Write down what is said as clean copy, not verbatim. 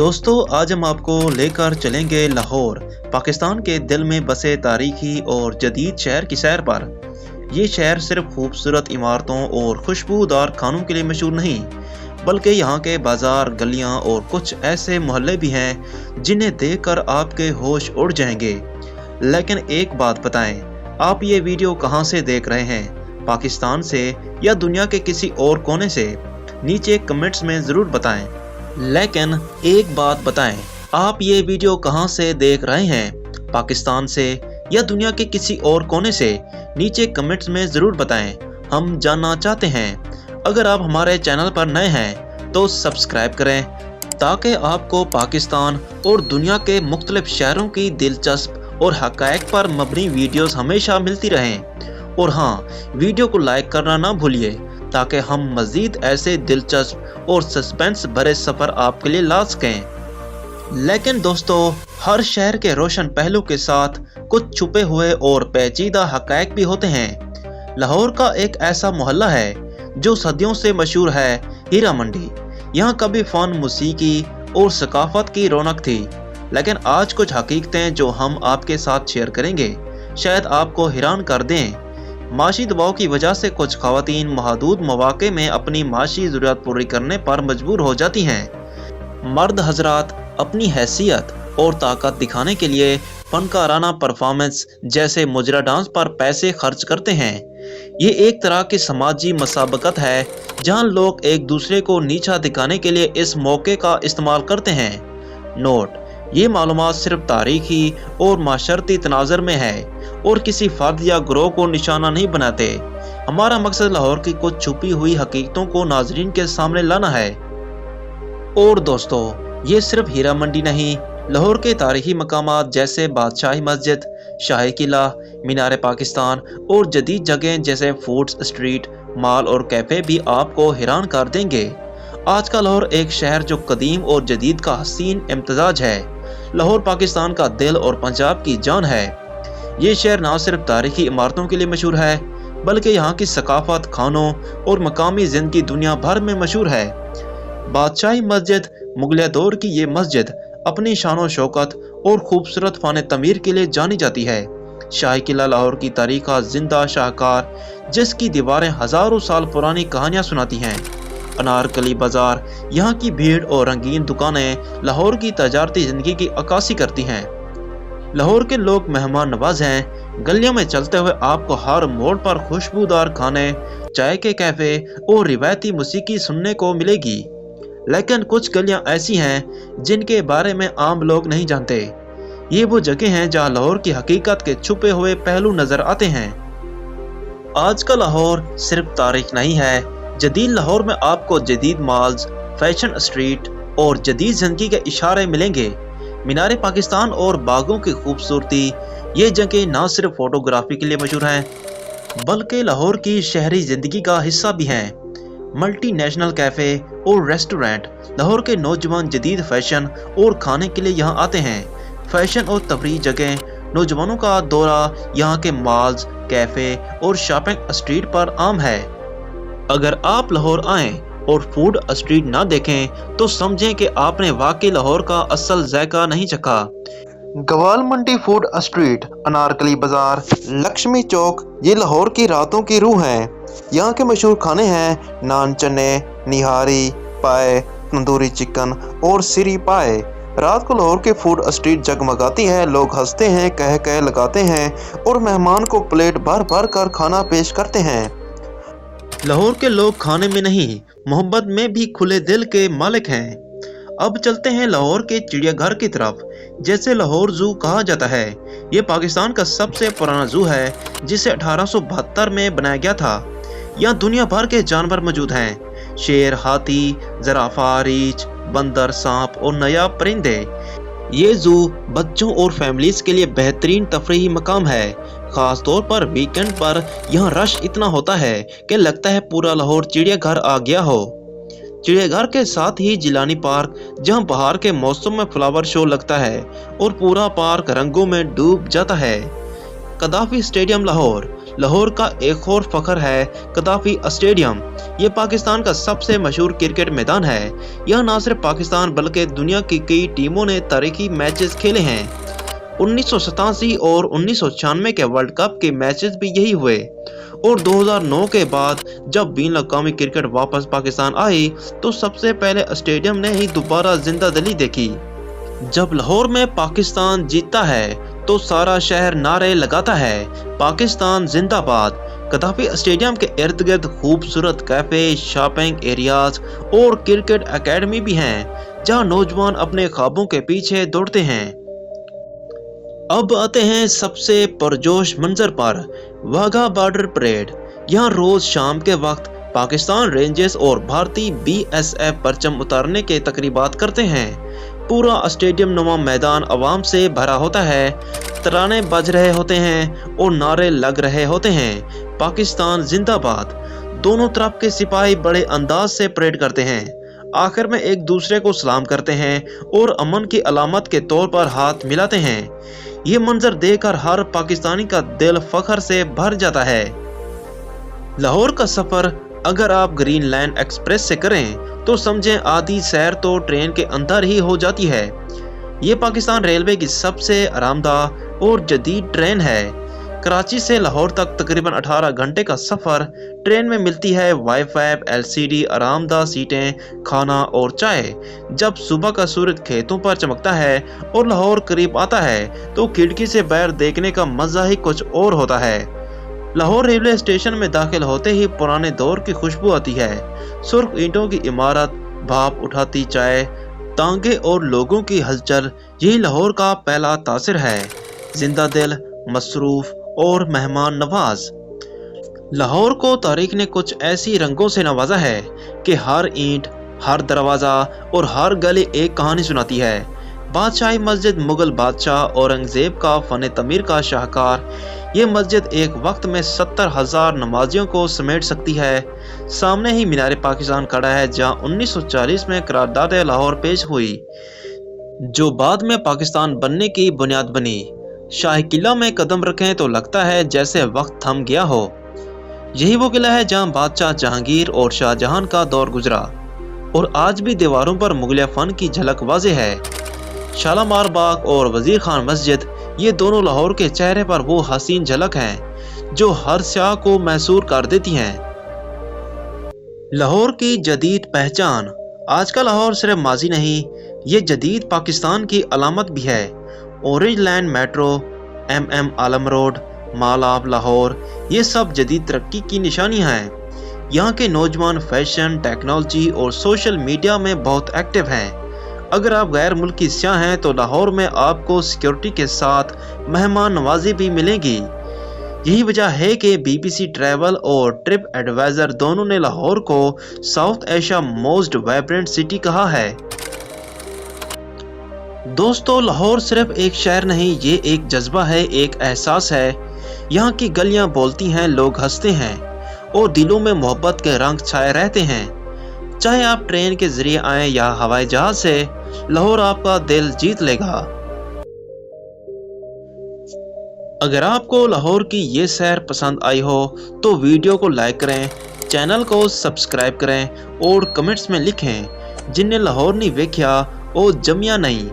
दोस्तों आज हम आपको लेकर चलेंगे लाहौर, पाकिस्तान के दिल में बसे तारीखी और जदीद शहर की सैर पर। ये शहर सिर्फ खूबसूरत इमारतों और खुशबूदार खानों के लिए मशहूर नहीं, बल्कि यहाँ के बाजार, गलियाँ और कुछ ऐसे मोहल्ले भी हैं जिन्हें देखकर आपके होश उड़ जाएंगे। लेकिन एक बात बताएं, आप ये वीडियो कहाँ से देख रहे हैं, पाकिस्तान से या दुनिया के किसी और कोने से? नीचे कमेंट्स में ज़रूर बताएं। लेकिन एक बात बताएं, आप ये वीडियो कहाँ से देख रहे हैं, पाकिस्तान से या दुनिया के किसी और कोने से? नीचे कमेंट्स में ज़रूर बताएं, हम जानना चाहते हैं। अगर आप हमारे चैनल पर नए हैं तो सब्सक्राइब करें ताकि आपको पाकिस्तान और दुनिया के मुख्तलिफ शहरों की दिलचस्प और हक़ाइक़ पर मबनी वीडियोस हमेशा मिलती रहें। और हाँ, वीडियो को लाइक करना ना भूलिए ताकि हम मज़ीद ऐसे दिलचस्प और सस्पेंस भरे सफ़र आपके लिए ला सकें। लेकिन दोस्तों, हर शहर के रोशन पहलू के साथ कुछ छुपे हुए और पेचीदा हक़ाइक़ भी होते हैं। लाहौर का एक ऐसा मोहल्ला है जो सदियों से मशहूर है, हीरा मंडी। यहाँ कभी फ़न, मौसीकी और सकाफ़त की रौनक थी। लेकिन आज कुछ हकीकतें जो हम आपके साथ शेयर करेंगे शायद आपको हैरान कर दें। माशी दबाव की वजह से कुछ ख़वातीन महदूद मौक़े में अपनी माशी ज़रूरत पूरी करने पर मजबूर हो जाती हैं। मर्द हजरात अपनी हैसियत और ताकत दिखाने के लिए फनकाराना परफॉर्मेंस जैसे मुजरा डांस पर पैसे खर्च करते हैं। ये एक तरह की समाजी मसाबकत है जहां लोग एक दूसरे को नीचा दिखाने के लिए इस मौके का इस्तेमाल करते हैं। नोट: ये मालूमात सिर्फ तारीखी और माशरती तनाज़र में है और किसी फर्द या ग्रोह को निशाना नहीं बनाते। हमारा मकसद लाहौर की कुछ छुपी हुई हकीकतों को नाजरीन के सामने लाना है। और दोस्तों, ये सिर्फ हीरा मंडी नहीं, लाहौर के तारीखी मकामात जैसे बादशाही मस्जिद, शाही किला, मीनार पाकिस्तान और जदीद जगह जैसे फूड स्ट्रीट, मॉल और कैफ़े भी आपको हैरान कर देंगे। आज का लाहौर एक शहर जो कदीम और जदीद का हसीन इम्तजाज है। लाहौर पाकिस्तान का दिल और पंजाब की जान है। ये शहर न सिर्फ तारीखी इमारतों के लिए मशहूर है, बल्कि यहाँ की सकाफत, खानों और मकामी ज़िंदगी दुनिया भर में मशहूर है। बादशाही मस्जिद, मुगलिया दौर की ये मस्जिद अपनी शान शौकत और खूबसूरत फ़न तमीर के लिए जानी जाती है। शाही किला लाहौर की तारीख का जिंदा शाहकार, जिसकी दीवारें हज़ारों साल पुरानी कहानियाँ सुनाती हैं। अनारकली बाजार, यहाँ की भीड़ और रंगीन दुकानें लाहौर की तजारती ज़िंदगी की अक्कासी करती हैं। लाहौर के लोग मेहमान नवाज हैं। गलियों में चलते हुए आपको हर मोड़ पर खुशबूदार खाने, चाय के कैफ़े और रिवायती मौसीकी सुनने को मिलेगी। लेकिन कुछ गलियां ऐसी हैं जिनके बारे में आम लोग नहीं जानते। ये वो जगह हैं जहां लाहौर की हकीकत के छुपे हुए पहलू नजर आते हैं। आज का लाहौर सिर्फ तारीख नहीं है। जदीद लाहौर में आपको जदीद मॉल्स, फैशन स्ट्रीट और जदीद जिंदगी के इशारे मिलेंगे। मीनार पाकिस्तान और बागों की खूबसूरती, ये जगह न सिर्फ फोटोग्राफी के लिए मशहूर हैं, बल्कि लाहौर की शहरी ज़िंदगी का हिस्सा भी हैं। मल्टी नेशनल कैफ़े और रेस्टोरेंट, लाहौर के नौजवान जदीद फैशन और खाने के लिए यहाँ आते हैं। फैशन और तफरीह जगह, नौजवानों का दौरा यहाँ के मॉल्स, कैफ़े और शॉपिंग स्ट्रीट पर आम है। अगर आप लाहौर आएँ और फूड स्ट्रीट ना देखें तो समझें कि आपने वाकई लाहौर का असल जायका नहीं चखा। गवाल मंडी फूड स्ट्रीट, अनारकली बाजार, लक्ष्मी चौक, ये लाहौर की रातों की रूह हैं। यहाँ के मशहूर खाने हैं नान चने, निहारी, पाए, तंदूरी चिकन और सिरी पाए। रात को लाहौर के फूड स्ट्रीट जगमगाती है। लोग हंसते हैं, कह कह लगाते हैं और मेहमान को प्लेट भर भर कर खाना पेश करते हैं। लाहौर के लोग खाने में नहीं, मोहब्बत में भी खुले दिल के मालिक हैं। अब चलते हैं लाहौर के चिड़ियाघर की तरफ, जैसे लाहौर ज़ू कहा जाता है। ये पाकिस्तान का सबसे पुराना ज़ू है जिसे 1872 में बनाया गया था। यहाँ दुनिया भर के जानवर मौजूद हैं: शेर, हाथी, ज़राफ़ा, रीछ, बंदर, सांप और नायाब परिंदे। ये ज़ू बच्चों और फैमिलीज़ के लिए बेहतरीन तफरीही मकाम है। ख़ास तौर पर वीकेंड पर यहाँ रश इतना होता है कि लगता है पूरा लाहौर चिड़ियाघर आ गया हो। चिड़ियाघर के साथ ही जिलानी पार्क, जहाँ बहार के मौसम में फ्लावर शो लगता है और पूरा पार्क रंगों में डूब जाता है। कदाफी स्टेडियम लाहौर, لاہور کا ایک اور فخر ہے قذافی اسٹیڈیم۔ یہ پاکستان کا سب سے مشہور کرکٹ میدان ہے۔ یہاں نہ صرف پاکستان بلکہ دنیا کی کئی ٹیموں نے تاریخی میچز کھیلے ہیں۔ 1987 اور 1996 کے ورلڈ کپ کے میچز بھی یہی ہوئے، اور 2009 کے بعد جب بین الاقوامی کرکٹ واپس پاکستان آئی تو سب سے پہلے اسٹیڈیم نے ہی دوبارہ زندہ دلی دیکھی۔ جب لاہور میں پاکستان جیتتا ہے تو سارا شہر نعرے لگاتا ہے، پاکستان زندہ باد۔ قذافی اسٹیڈیم کے ارد گرد خوبصورت کیفے، شاپنگ ایریاز اور کرکٹ اکیڈمی بھی ہیں جہاں نوجوان اپنے خوابوں کے پیچھے دوڑتے ہیں۔ اب آتے ہیں سب سے پرجوش منظر پر، واگھا بارڈر پریڈ۔ یہاں روز شام کے وقت پاکستان رینجرز اور بھارتی BSF پرچم اتارنے کے تقریبات کرتے ہیں۔ پورا اسٹیڈیم نما میدان عوام سے بھرا ہوتا ہے، ترانے بج رہے ہوتے ہیں اور نعرے لگ رہے ہوتے ہیں، پاکستان زندہ باد۔ دونوں طرف کے سپاہی بڑے انداز سے پریڈ کرتے ہیں، آخر میں ایک دوسرے کو سلام کرتے ہیں اور امن کی علامت کے طور پر ہاتھ ملاتے ہیں۔ یہ منظر دیکھ کر ہر پاکستانی کا دل فخر سے بھر جاتا ہے۔ لاہور کا سفر اگر آپ گرین لائن ایکسپریس سے کریں تو سمجھیں آدھی سیر تو ٹرین کے اندر ہی ہو جاتی ہے۔ یہ پاکستان ریلوے کی سب سے آرام دہ اور جدید ٹرین ہے۔ کراچی سے لاہور تک تقریباً 18 گھنٹے کا سفر۔ ٹرین میں ملتی ہے وائی فائی، LCD آرام دہ سیٹیں، کھانا اور چائے۔ جب صبح کا سورج کھیتوں پر چمکتا ہے اور لاہور قریب آتا ہے تو کھڑکی سے باہر دیکھنے کا مزہ ہی کچھ اور ہوتا ہے۔ لاہور ریلوے اسٹیشن میں داخل ہوتے ہی پرانے دور کی خوشبو آتی ہے۔ سرخ اینٹوں کی عمارت، بھاپ اٹھاتی چائے، تانگے اور لوگوں کی ہلچل، یہی لاہور کا پہلا تاثر ہے۔ زندہ دل، مصروف اور مہمان نواز۔ لاہور کو تاریخ نے کچھ ایسی رنگوں سے نوازا ہے کہ ہر اینٹ، ہر دروازہ اور ہر گلی ایک کہانی سناتی ہے۔ بادشاہی مسجد مغل بادشاہ اورنگزیب کا فن تعمیر کا شاہکار، یہ مسجد ایک وقت میں 70,000 نمازیوں کو سمیٹ سکتی ہے۔ سامنے ہی مینار پاکستان کھڑا ہے جہاں 1940 میں قرارداد لاہور پیش ہوئی جو بعد میں پاکستان بننے کی بنیاد بنی۔ شاہی قلعہ میں قدم رکھیں تو لگتا ہے جیسے وقت تھم گیا ہو۔ یہی وہ قلعہ ہے جہاں بادشاہ جہانگیر اور شاہ جہان کا دور گزرا، اور آج بھی دیواروں پر مغلیہ فن کی جھلک واضح ہے۔ شالامار باغ اور وزیر خان مسجد، یہ دونوں لاہور کے چہرے پر وہ حسین جھلک ہیں جو ہر سیاح کو محصور کر دیتی ہیں۔ لاہور کی جدید پہچان۔ آج کا لاہور صرف ماضی نہیں، یہ جدید پاکستان کی علامت بھی ہے۔ Orange line metro, MM Alam road, mall of Lahore, یہ سب جدید ترقی کی نشانیاں ہیں۔ یہاں کے نوجوان فیشن، ٹیکنالوجی اور سوشل میڈیا میں بہت ایکٹیو ہیں۔ اگر آپ غیر ملکی سیاح ہیں تو لاہور میں آپ کو سیکیورٹی کے ساتھ مہمان نوازی بھی ملے گی۔ یہی وجہ ہے کہ BBC ٹریول اور ٹرپ ایڈوائزر دونوں نے لاہور کو south Asia most vibrant city کہا ہے۔ دوستو، لاہور صرف ایک شہر نہیں، یہ ایک جذبہ ہے، ایک احساس ہے۔ یہاں کی گلیاں بولتی ہیں، لوگ ہنستے ہیں اور دلوں میں محبت کے رنگ چھائے رہتے ہیں۔ چاہے آپ ٹرین کے ذریعے آئیں یا ہوائی جہاز سے، لاہور آپ کا دل جیت لے گا۔ اگر آپ کو لاہور کی یہ سیر پسند آئی ہو تو ویڈیو کو لائک کریں، چینل کو سبسکرائب کریں اور کمنٹس میں لکھیں جن نے لاہور نہیں ویکھیا او جمیا نہیں۔